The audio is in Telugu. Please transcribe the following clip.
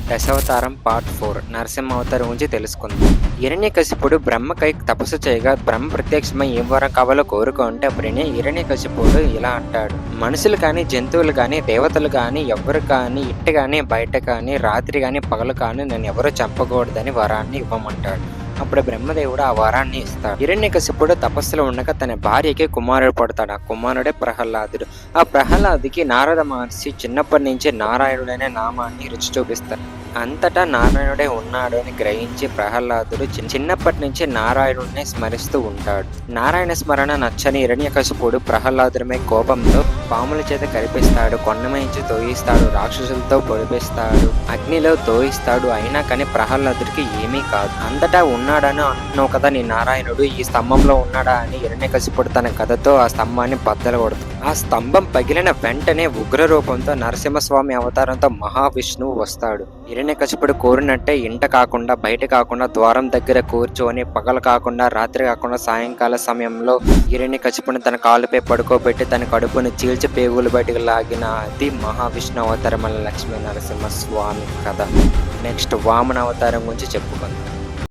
దశావతారం పార్ట్ 4 నరసింహ అవతారం గురించి తెలుసుకుందాం. హిరణ్యకశిపుడు బ్రహ్మకై తపస్సు చేయగా బ్రహ్మ ప్రత్యక్షమై ఏం వరం కావాలో కోరుకుంటే అప్పుడే హిరణ్యకశిపుడు ఇలా అంటాడు. మనుషులు కానీ, జంతువులు కానీ, దేవతలు కానీ, ఎవ్వరు కానీ, ఇంటి కానీ, బయట కానీ, రాత్రి కానీ, పగలు కానీ నన్ను ఎవరూ చంపకూడదని వరాన్ని ఇవ్వమంటాడు. అప్పుడు బ్రహ్మదేవుడు ఆ వరాన్ని ఇస్తాడు. హిరణ్యకశిపుడు తపస్సులో ఉండగా తన భార్యకి కుమారుడు పడతాడు. ఆ కుమారుడే ప్రహ్లాదుడు. ఆ ప్రహ్లాదుకి నారద మహర్షి చిన్నప్పటి నుంచి నారాయణుడనే నామాన్ని రుచి చూపిస్తాడు. అంతటా నారాయణుడే ఉన్నాడు అని గ్రహించి ప్రహ్లాదుడు చిన్నప్పటి నుంచి నారాయణుడిని స్మరిస్తూ ఉంటాడు. నారాయణ స్మరణ నచ్చని హిరణ్యకశిపుడు ప్రహ్లాదుడిపై కోపంతో పాముల చేత కరిపిస్తాడు, కొండమించి తోయిస్తాడు, రాక్షసులతో పొడిపిస్తాడు, అగ్నిలో తోయిస్తాడు. అయినా కానీ ప్రహ్లాదుడికి ఏమీ కాదు. అంతటా ఉన్నాడని అంటున్నావు కదా నీ నారాయణుడు, ఈ స్తంభంలో ఉన్నాడా అని హిరణ్యకశిపుడు తన కథతో ఆ స్తంభాన్ని బద్దలు కొడుతాడు. ఆ స్తంభం పగిలిన వెంటనే ఉగ్ర రూపంతో నరసింహస్వామి అవతారంతో మహావిష్ణువు వస్తాడు. హిరణ్యకశిపుడు కోరినట్టే ఇంట కాకుండా బయట కాకుండా ద్వారం దగ్గర కూర్చొని పగలు కాకుండా రాత్రి కాకుండా సాయంకాల సమయంలో హిరణ్యకశిపుని తన కాలుపై పడుకోబెట్టి తన కడుపును చీల్చి పేగులు బయటకు లాగిన అది మహావిష్ణు అవతారమైన లక్ష్మీ నరసింహస్వామి కథ. నెక్స్ట్ వామన అవతారం గురించి చెప్పుకుందాం.